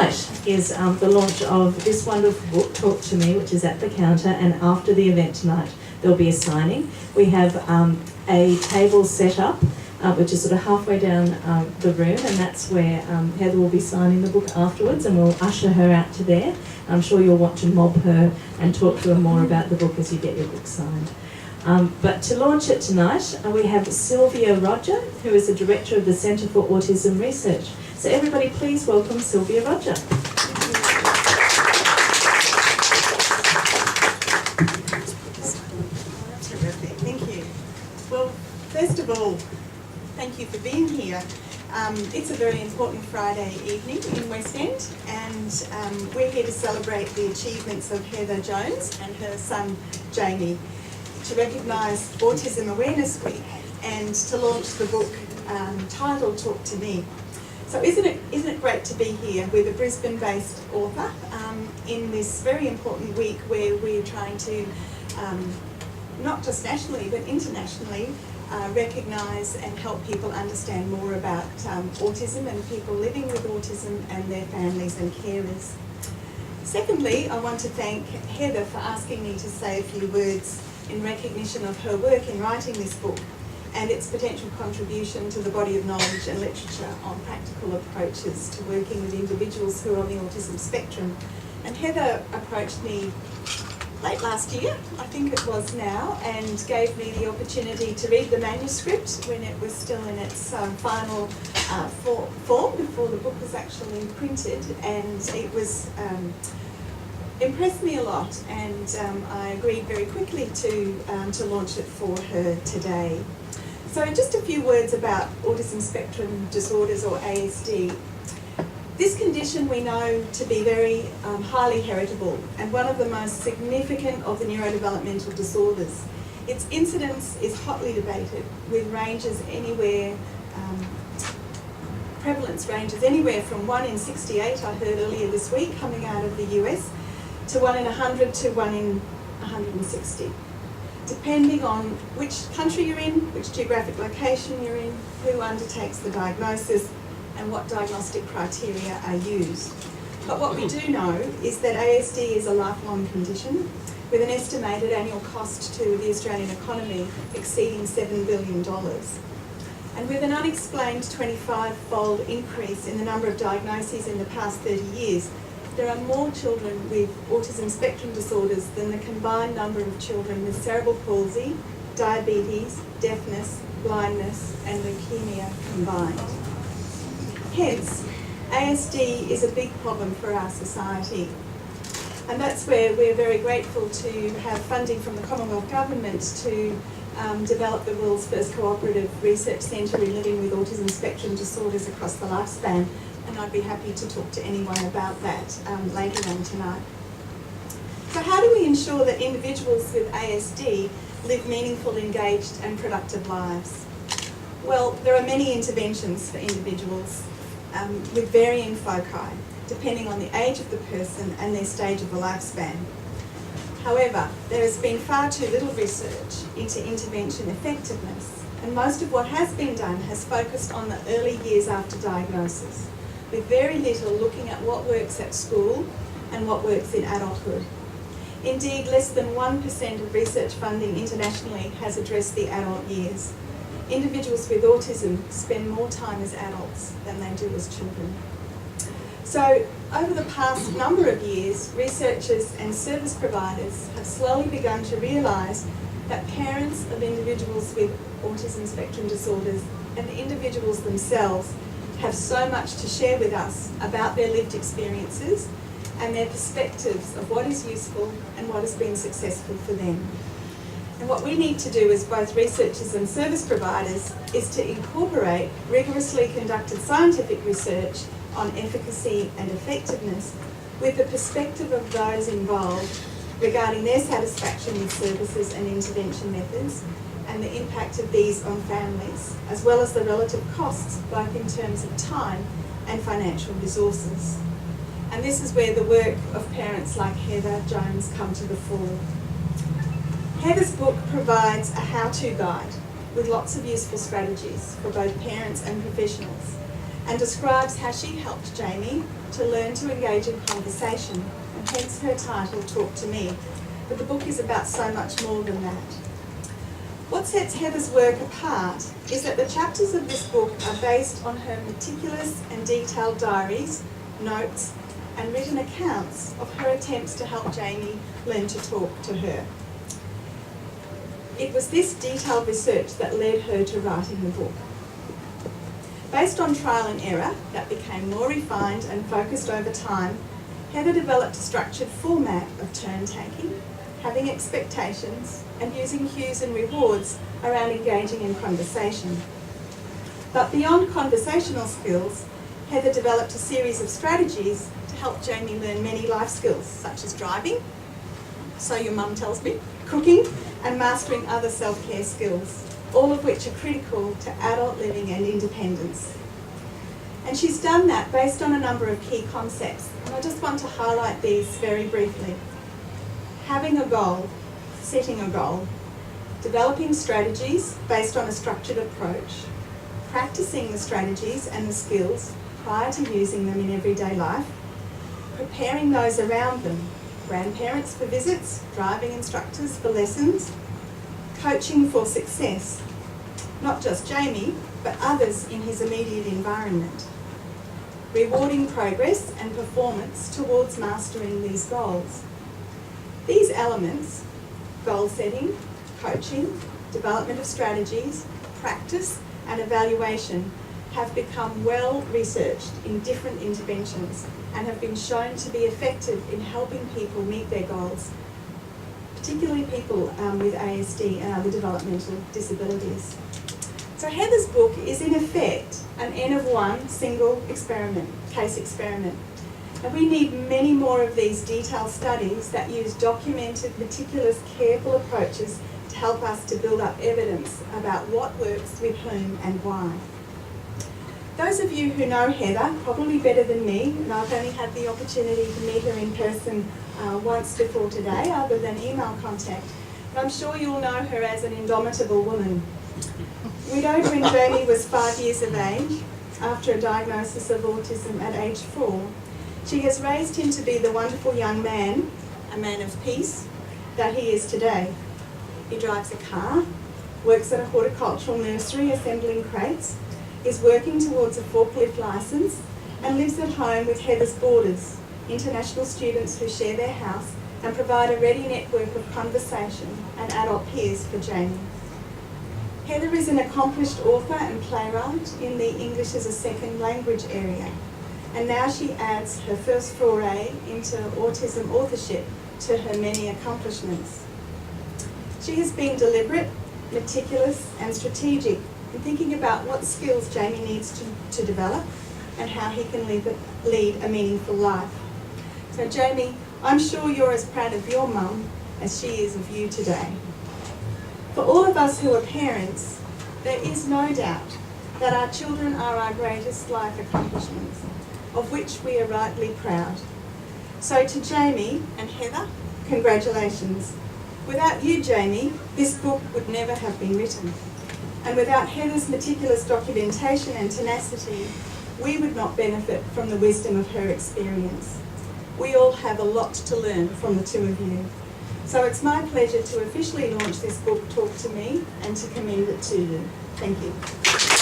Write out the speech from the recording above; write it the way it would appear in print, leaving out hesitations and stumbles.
tonight is the launch of this wonderful book, Talk to Me, which is at the counter, and after the event tonight there'll be a signing. We have a table set up, which is sort of halfway down the room, and that's where Heather will be signing the book afterwards, and we'll usher her out to there. I'm sure you'll want to mob her and talk to her more about the book as you get your book signed. But to launch it tonight, we have Sylvia Roger, who is the Director of the Centre for Autism Research. So everybody please welcome Sylvia Roger. Terrific, thank you. Well, first of all, thank you for being here. It's a very important Friday evening in West End, and we're here to celebrate the achievements of Heather Jones and her son Jamie, to recognise Autism Awareness Week and to launch the book titled Talk to Me. So isn't it great to be here with a Brisbane-based author in this very important week where we're trying to, not just nationally but internationally, recognise and help people understand more about autism and people living with autism and their families and carers. Secondly, I want to thank Heather for asking me to say a few words in recognition of her work in writing this book and its potential contribution to the body of knowledge and literature on practical approaches to working with individuals who are on the autism spectrum. And Heather approached me late last year, I think it was now, and gave me the opportunity to read the manuscript when it was still in its final form before the book was actually printed, and it was impressed me a lot, and I agreed very quickly to launch it for her today. So just a few words about autism spectrum disorders, or ASD. This condition we know to be very highly heritable and one of the most significant of the neurodevelopmental disorders. Its incidence is hotly debated, with ranges anywhere, prevalence ranges anywhere from 1 in 68, I heard earlier this week, coming out of the US, to 1 in 100 to 1 in 160, depending on which country you're in, which geographic location you're in, who undertakes the diagnosis, and what diagnostic criteria are used. But what we do know is that ASD is a lifelong condition with an estimated annual cost to the Australian economy exceeding $7 billion. And with an unexplained 25-fold increase in the number of diagnoses in the past 30 years, there are more children with autism spectrum disorders than the combined number of children with cerebral palsy, diabetes, deafness, blindness, and leukemia combined. Hence, ASD is a big problem for our society. And that's where we're very grateful to have funding from the Commonwealth Government to develop the world's first cooperative research centre in living with autism spectrum disorders across the lifespan. And I'd be happy to talk to anyone about that later on tonight. So how do we ensure that individuals with ASD live meaningful, engaged and productive lives? Well, there are many interventions for individuals with varying foci, depending on the age of the person and their stage of the lifespan. However, there has been far too little research into intervention effectiveness, and most of what has been done has focused on the early years after diagnosis, with very little looking at what works at school and what works in adulthood. Indeed, less than 1% of research funding internationally has addressed the adult years. Individuals with autism spend more time as adults than they do as children. So, over the past number of years, researchers and service providers have slowly begun to realise that parents of individuals with autism spectrum disorders and the individuals themselves have so much to share with us about their lived experiences and their perspectives of what is useful and what has been successful for them. And what we need to do as both researchers and service providers is to incorporate rigorously conducted scientific research on efficacy and effectiveness with the perspective of those involved regarding their satisfaction with services and intervention methods and the impact of these on families, as well as the relative costs both in terms of time and financial resources. And this is where the work of parents like Heather Jones come to the fore. Heather's book provides a how-to guide with lots of useful strategies for both parents and professionals and describes how she helped Jamie to learn to engage in conversation, and hence her title, Talk to Me. But the book is about so much more than that. What sets Heather's work apart is that the chapters of this book are based on her meticulous and detailed diaries, notes, and written accounts of her attempts to help Jamie learn to talk to her. It was this detailed research that led her to writing the book. Based on trial and error that became more refined and focused over time, Heather developed a structured format of turn-taking, having expectations, and using cues and rewards around engaging in conversation. But beyond conversational skills, Heather developed a series of strategies to help Jamie learn many life skills, such as driving, so your mum tells me, cooking, and mastering other self-care skills, all of which are critical to adult living and independence. And she's done that based on a number of key concepts, and I just want to highlight these very briefly. Having a goal, setting a goal, developing strategies based on a structured approach, practicing the strategies and the skills prior to using them in everyday life, preparing those around them, grandparents for visits, driving instructors for lessons, coaching for success, not just Jamie, but others in his immediate environment, rewarding progress and performance towards mastering these goals. These elements, goal setting, coaching, development of strategies, practice, and evaluation, have become well researched in different interventions and have been shown to be effective in helping people meet their goals, particularly people with ASD and other developmental disabilities. So Heather's book is in effect an N of one single experiment, case experiment. And we need many more of these detailed studies that use documented, meticulous, careful approaches to help us to build up evidence about what works with whom and why. Those of you who know Heather probably better than me, and I've only had the opportunity to meet her in person once before today, other than email contact, but I'm sure you'll know her as an indomitable woman. Widowed when Jamie was 5 years of age, after a diagnosis of autism at age 4, she has raised him to be the wonderful young man, a man of peace, that he is today. He drives a car, works at a horticultural nursery assembling crates, is working towards a forklift licence, and lives at home with Heather's Boarders, international students who share their house and provide a ready network of conversation and adult peers for Jamie. Heather is an accomplished author and playwright in the English as a second language area, and now she adds her first foray into autism authorship to her many accomplishments. She has been deliberate, meticulous, and strategic in thinking about what skills Jamie needs to develop and how he can lead a meaningful life. So Jamie, I'm sure you're as proud of your mum as she is of you today. For all of us who are parents, there is no doubt that our children are our greatest life accomplishments, of which we are rightly proud. So to Jamie and Heather, congratulations. Without you, Jamie, this book would never have been written. And without Heather's meticulous documentation and tenacity, we would not benefit from the wisdom of her experience. We all have a lot to learn from the two of you. So it's my pleasure to officially launch this book, Talk to Me, and to commend it to you. Thank you.